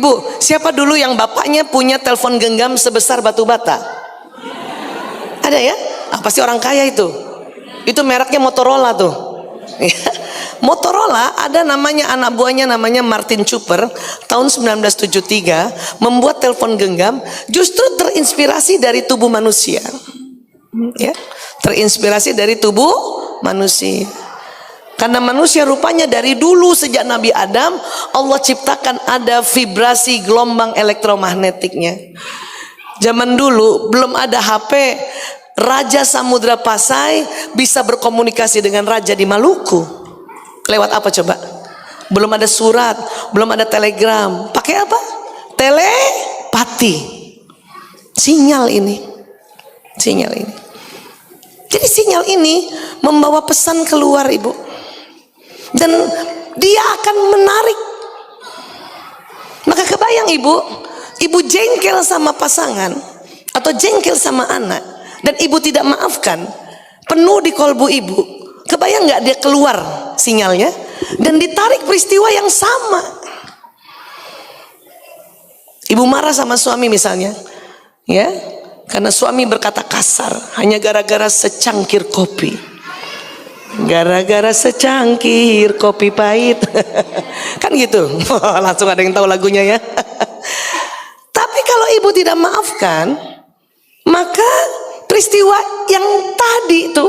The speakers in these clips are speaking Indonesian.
Ibu, siapa dulu yang bapaknya punya telepon genggam sebesar batu bata? Ada ya? Pasti orang kaya itu. Itu mereknya Motorola tuh. Motorola ada namanya, anak buahnya namanya Martin Cooper, tahun 1973 membuat telepon genggam justru terinspirasi dari tubuh manusia. Ya, terinspirasi dari tubuh manusia. Karena manusia rupanya dari dulu sejak Nabi Adam Allah ciptakan ada vibrasi gelombang elektromagnetiknya. Zaman dulu belum ada HP, Raja Samudra Pasai bisa berkomunikasi dengan Raja di Maluku. Lewat apa coba? Belum ada surat, belum ada telegram. Pakai apa? Telepati. Sinyal ini. Sinyal ini. Jadi sinyal ini membawa pesan keluar, Ibu. Dan dia akan menarik. Maka kebayang ibu jengkel sama pasangan atau jengkel sama anak dan ibu tidak maafkan, penuh di kolbu ibu. Kebayang nggak dia keluar sinyalnya dan ditarik peristiwa yang sama. Ibu marah sama suami misalnya, ya, karena suami berkata kasar hanya gara-gara secangkir kopi. Gara-gara secangkir kopi pahit. Kan gitu. Langsung ada yang tahu lagunya ya. Tapi kalau ibu tidak maafkan, maka peristiwa yang tadi itu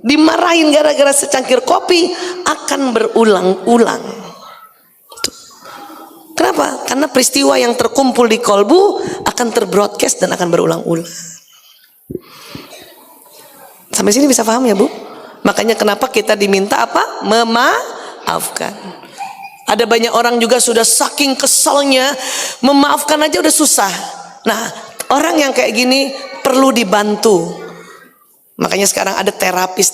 dimarahin gara-gara secangkir kopi akan berulang-ulang. Kenapa? Karena peristiwa yang terkumpul di kolbu akan terbroadcast dan akan berulang-ulang. Sampai sini bisa paham ya, Bu? Makanya kenapa kita diminta apa? Memaafkan. Ada banyak orang juga sudah saking keselnya, memaafkan aja udah susah. Nah, orang yang kayak gini perlu dibantu. Makanya sekarang ada terapis,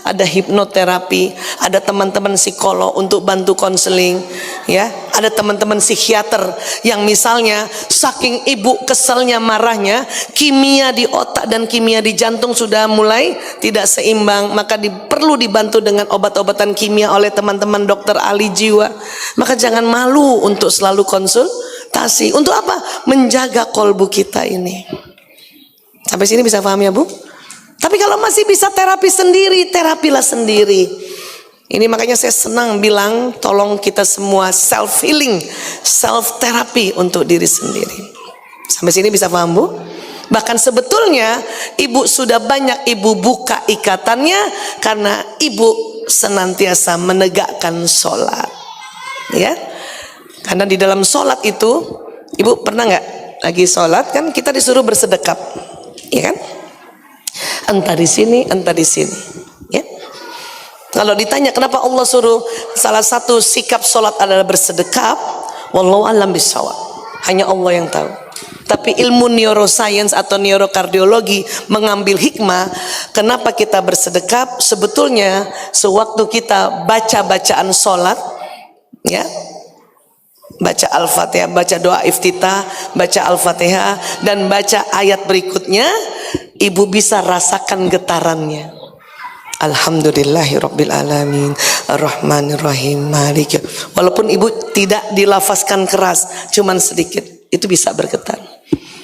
ada hipnoterapi, ada teman-teman psikolog untuk bantu konseling, ya. Ada teman-teman psikiater yang misalnya saking ibu keselnya, marahnya, kimia di otak dan kimia di jantung sudah mulai tidak seimbang, maka perlu dibantu dengan obat-obatan kimia oleh teman-teman dokter ahli jiwa. Maka jangan malu untuk selalu konsultasi. Untuk apa? Menjaga kolbu kita ini. Sampai sini bisa paham ya, Bu? Tapi kalau masih bisa terapi sendiri, terapilah sendiri. Ini makanya saya senang bilang, tolong kita semua self healing, self terapi untuk diri sendiri. Sampai sini bisa paham, Bu? Bahkan sebetulnya ibu sudah banyak ibu buka ikatannya karena ibu senantiasa menegakkan sholat, ya. Karena di dalam sholat itu, ibu pernah nggak lagi sholat kan kita disuruh bersedekap, ya kan? Entah di sini, entah di sini, ya. Kalau ditanya kenapa Allah suruh, salah satu sikap sholat adalah bersedekap, wallahu a'lam bishawab, hanya Allah yang tahu. Tapi ilmu neuroscience atau neurokardiologi mengambil hikmah kenapa kita bersedekap. Sebetulnya sewaktu kita baca bacaan sholat, ya, baca Al-Fatihah, baca doa iftitah, baca Al-Fatihah dan baca ayat berikutnya, ibu bisa rasakan getarannya. Alhamdulillahirabbil alamin, arrahmanirrahim, maliki. Walaupun ibu tidak dilafazkan keras, cuman sedikit, itu bisa bergetar.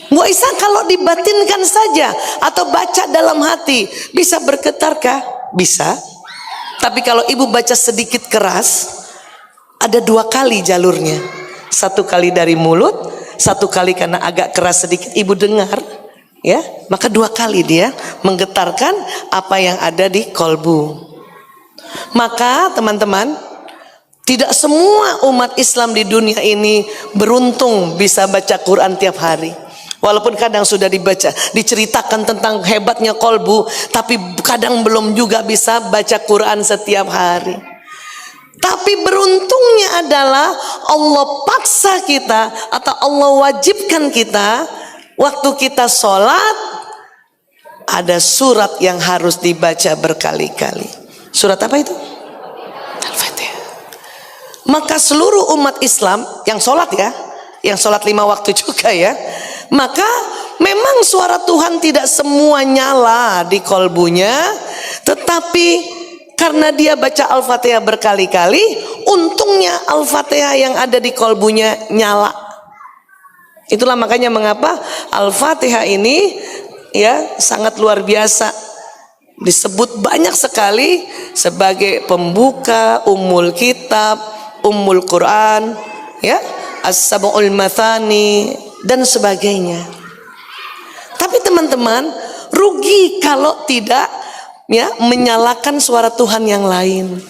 Bu Aisyah, kalau dibatinkan saja atau baca dalam hati bisa bergetarkah? Bisa. Tapi kalau ibu baca sedikit keras, ada dua kali jalurnya. Satu kali dari mulut, satu kali karena agak keras sedikit ibu dengar, ya, maka dua kali dia menggetarkan apa yang ada di kolbu. Maka teman-teman, tidak semua umat Islam di dunia ini beruntung bisa baca Quran tiap hari. Walaupun kadang sudah diceritakan tentang hebatnya kolbu, tapi kadang belum juga bisa baca Quran setiap hari. Tapi beruntungnya adalah Allah paksa kita atau Allah wajibkan kita, waktu kita sholat ada surat yang harus dibaca berkali-kali. Surat apa itu? Al-Fatihah. Maka seluruh umat Islam yang sholat, ya, yang sholat 5 waktu juga, ya, maka memang suara Tuhan tidak semua nyala di kolbunya, tetapi Karena dia baca Al-Fatihah berkali-kali, untungnya Al-Fatihah yang ada di kolbunya nyala. Itulah makanya mengapa Al-Fatihah ini ya sangat luar biasa. Disebut banyak sekali sebagai pembuka, ummul kitab, ummul Quran, ya, as-sab'ul mathani dan sebagainya. Tapi teman-teman, rugi kalau tidak ya menyalakan suara Tuhan yang lain.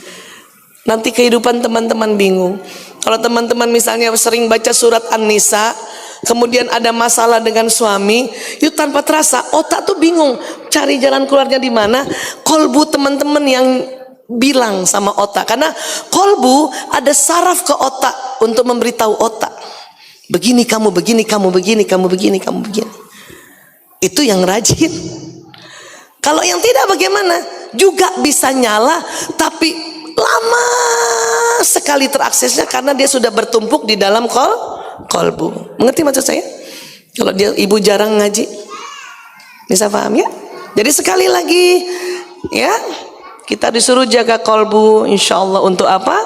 Nanti kehidupan teman-teman bingung. Kalau teman-teman misalnya sering baca surat An-Nisa, kemudian ada masalah dengan suami, itu tanpa terasa otak tuh bingung cari jalan keluarnya di mana. Kolbu teman-teman yang bilang sama otak, karena kolbu ada saraf ke otak untuk memberitahu otak, begini kamu, begini kamu, begini kamu, begini kamu, begini. Itu yang rajin. Kalau yang tidak bagaimana? Juga bisa nyala, tapi lama sekali teraksesnya karena dia sudah bertumpuk di dalam kolbu. Mengerti maksud saya? Kalau dia ibu jarang ngaji, bisa paham ya? Jadi sekali lagi, ya, kita disuruh jaga kolbu, insya Allah untuk apa?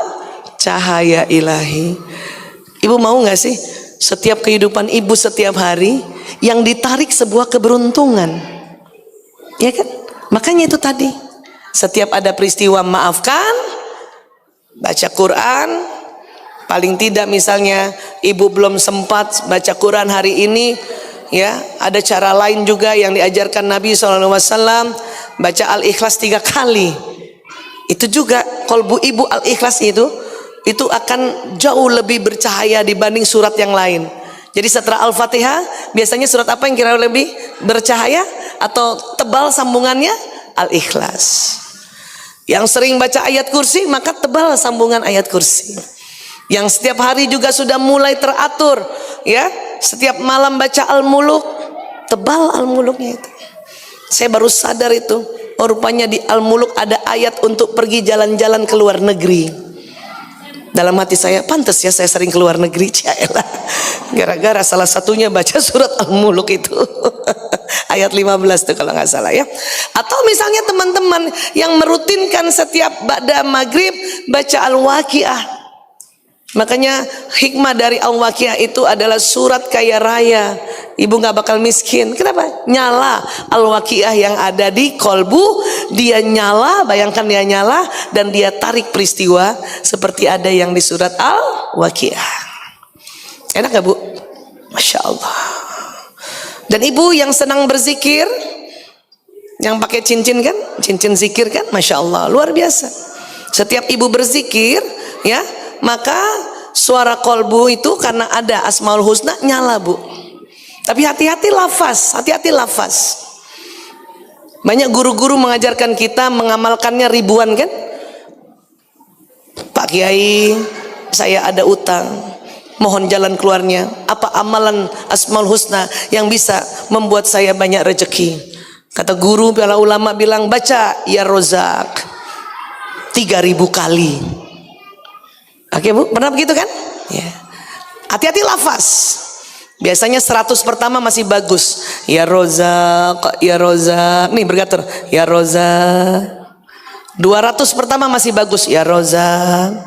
Cahaya ilahi. Ibu mau nggak sih setiap kehidupan ibu setiap hari yang ditarik sebuah keberuntungan? Ya kan? Makanya itu tadi, setiap ada peristiwa maafkan, baca Quran. Paling tidak misalnya ibu belum sempat baca Quran hari ini, ya ada cara lain juga yang diajarkan Nabi SAW, baca Al-Ikhlas 3 kali. Itu juga kolbu ibu Al-Ikhlas itu akan jauh lebih bercahaya dibanding surat yang lain. Jadi setelah Al-Fatihah biasanya surat apa yang kira lebih bercahaya atau tebal sambungannya? Al-Ikhlas. Yang sering baca ayat kursi maka tebal sambungan ayat kursi. Yang setiap hari juga sudah mulai teratur, ya, setiap malam baca Al-Muluk, tebal Al-Muluknya itu. Saya baru sadar itu, oh rupanya di Al-Muluk ada ayat untuk pergi jalan-jalan ke luar negeri. Dalam hati saya, pantas ya saya sering keluar negeri, cialah. Gara-gara salah satunya baca surat Al-Muluk itu. Ayat 15 tuh kalau nggak salah ya. Atau misalnya teman-teman yang merutinkan setiap ba'da maghrib baca Al-Waqiah. Makanya hikmah dari Al-Waqiah itu adalah surat kaya raya. Ibu nggak bakal miskin. Kenapa? Nyala Al-Waqiah yang ada di kolbu, dia nyala, bayangkan dia nyala dan dia tarik peristiwa seperti ada yang di surat Al-Waqiah. Enak gak bu? Masya Allah. Dan ibu yang senang berzikir, yang pakai cincin kan, cincin zikir kan, Masya Allah, luar biasa. Setiap ibu berzikir, ya, maka suara kolbu itu karena ada Asmaul Husna nyala bu. Tapi hati-hati lafaz, hati-hati lafaz. Banyak guru-guru mengajarkan kita mengamalkannya ribuan kan. Pak Kiai, saya ada utang, mohon jalan keluarnya. Apa amalan Asmaul Husna yang bisa membuat saya banyak rezeki? Kata guru, para ulama bilang baca ya Rozak 3000 kali. Oke bu, pernah begitu kan? Ya. Hati-hati lafaz. Biasanya 100 pertama masih bagus. Ya Rozak, ya Rozak. Nih bergatur. Ya Rozak. 200 pertama masih bagus. Ya Rozak.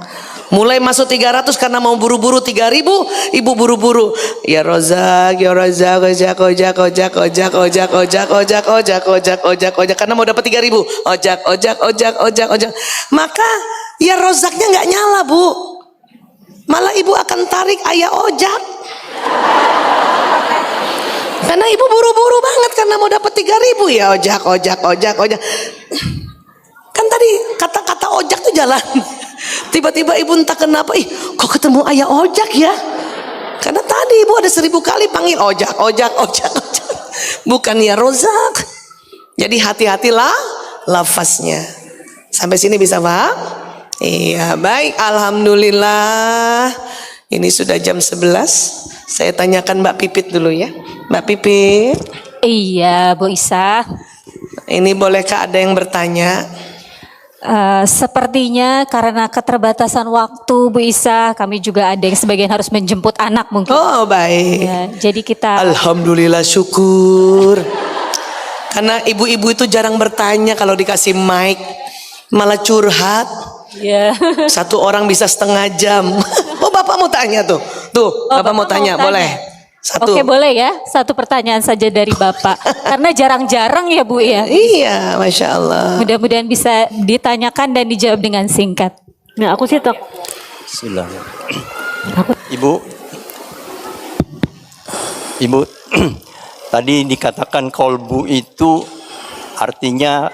Mulai masuk 300 karena mau buru-buru 3000, ibu buru-buru. Ya Rozak, ya Rozak, ojak, ojak, ojak, ojak, ojak, ojak, ojak, ojak, ojak, ojak, ojak. Karena mau dapat 3000. Ojak, ojak, ojak, ojak, ojak. Maka ya Rozaknya nggak nyala bu. Malah ibu akan tarik ayah ojak. Karena ibu buru-buru banget karena mau dapat 3000 ya ojak, ojak, ojak, ojak. Kan tadi kata-kata ojak tuh jalan. Tiba-tiba ibu entah kenapa, kok ketemu ayah ojak ya? Karena tadi ibu ada 1000 kali panggil ojak, ojak, ojak, ojak. Bukan ya Rozak. Jadi hati-hatilah lafaznya. Sampai sini bisa paham? Iya, baik, alhamdulillah. Ini sudah jam 11. Saya tanyakan Mbak Pipit dulu ya. Mbak Pipit. Iya, Bu Isa. Ini bolehkah ada yang bertanya? Sepertinya karena keterbatasan waktu, Bu Isa, kami juga ada yang sebagian harus menjemput anak mungkin. Oh, baik. Ya, jadi kita. Alhamdulillah, syukur. Karena ibu-ibu itu jarang bertanya kalau dikasih mic. malah curhat. Ya. Satu orang bisa setengah jam. Oh, Bapak mau tanya tuh. Tuh, Bapak mau tanya, boleh. Satu. Oke, boleh ya. Satu pertanyaan saja dari Bapak. Karena jarang-jarang ya Bu ya. Iya, Masya Allah. Mudah-mudahan bisa ditanyakan dan dijawab dengan singkat. Nah, aku sih tak. Silakan. Ibu, tadi dikatakan kolbu itu artinya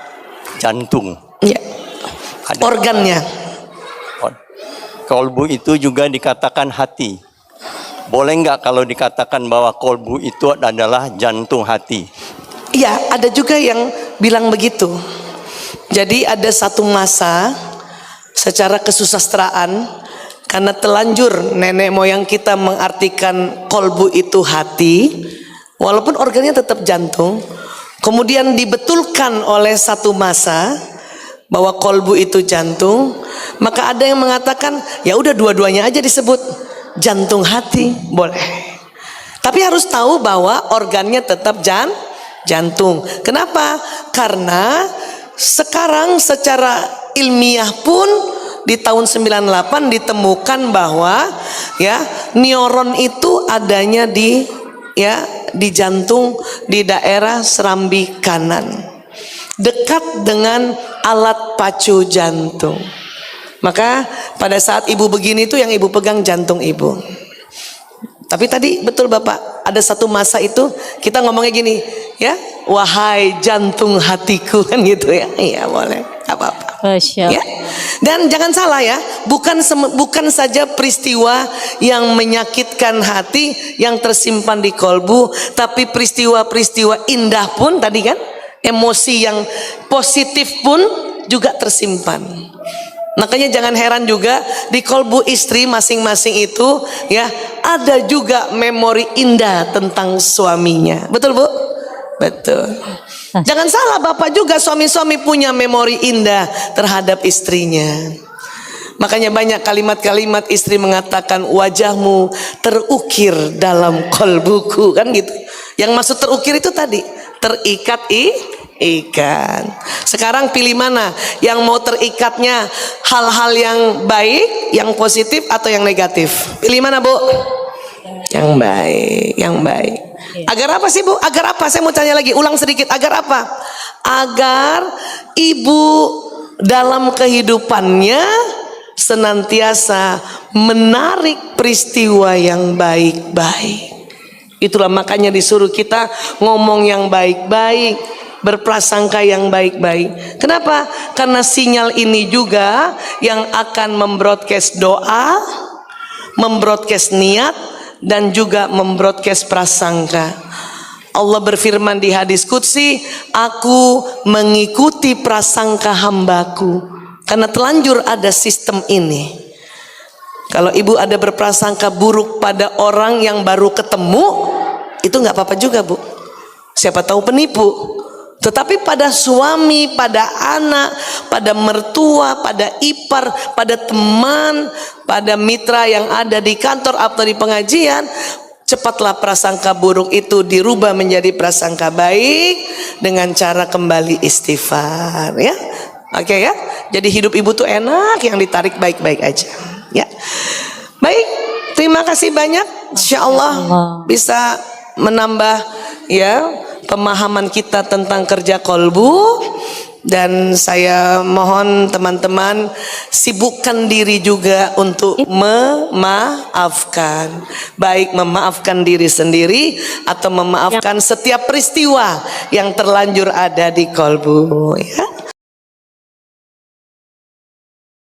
jantung. Iya. Organnya. Kolbu itu juga dikatakan hati. Boleh nggak kalau dikatakan bahwa kolbu itu adalah jantung hati? Iya, ada juga yang bilang begitu. Jadi ada satu masa secara kesusastraan, karena telanjur nenek moyang kita mengartikan kolbu itu hati, walaupun organnya tetap jantung. Kemudian dibetulkan oleh satu masa bahwa kolbu itu jantung, maka ada yang mengatakan ya udah dua-duanya aja disebut jantung hati, boleh. Tapi harus tahu bahwa organnya tetap jantung. Kenapa? Karena sekarang secara ilmiah pun di tahun 98 ditemukan bahwa ya neuron itu adanya di jantung, di daerah serambi kanan, dekat dengan alat pacu jantung. Maka pada saat ibu begini tuh yang ibu pegang jantung ibu. Tapi tadi betul Bapak, ada satu masa itu kita ngomongnya gini, ya, wahai jantung hatiku, kan gitu ya. Iya, boleh, gak apa-apa. Ya. Dan jangan salah ya, bukan saja peristiwa yang menyakitkan hati yang tersimpan di kolbu, tapi peristiwa-peristiwa indah pun tadi kan, emosi yang positif pun juga tersimpan. Makanya jangan heran juga di kolbu istri masing-masing itu ya ada juga memori indah tentang suaminya. Betul Bu? Betul. Jangan salah, Bapak juga suami-suami punya memori indah terhadap istrinya. Makanya banyak kalimat-kalimat istri mengatakan wajahmu terukir dalam kolbuku, kan gitu. Yang maksud terukir itu tadi terikat ikan. Sekarang pilih mana yang mau terikatnya, hal-hal yang baik, yang positif atau yang negatif? Pilih mana Bu? Yang baik, yang baik. Agar apa sih Bu? Agar apa? Saya mau tanya lagi, ulang sedikit. Agar apa? Agar ibu dalam kehidupannya senantiasa menarik peristiwa yang baik-baik. Itulah makanya disuruh kita ngomong yang baik-baik, berprasangka yang baik-baik. Kenapa? Karena sinyal ini juga yang akan membroadcast doa, membroadcast niat, dan juga membroadcast prasangka. Allah berfirman di hadis qudsi, aku mengikuti prasangka hambaku. Karena telanjur ada sistem ini. Kalau ibu ada berprasangka buruk pada orang yang baru ketemu, itu nggak apa-apa juga Bu. Siapa tahu penipu. Tetapi pada suami, pada anak, pada mertua, pada ipar, pada teman, pada mitra yang ada di kantor atau di pengajian, cepatlah prasangka buruk itu dirubah menjadi prasangka baik dengan cara kembali istighfar, ya. Oke ya. Jadi hidup ibu tuh enak, yang ditarik baik-baik aja, ya. Baik, terima kasih banyak. Insyaallah bisa menambah ya pemahaman kita tentang kerja kolbu. Dan saya mohon teman-teman sibukkan diri juga untuk memaafkan, baik memaafkan diri sendiri atau memaafkan setiap peristiwa yang terlanjur ada di kolbu, ya.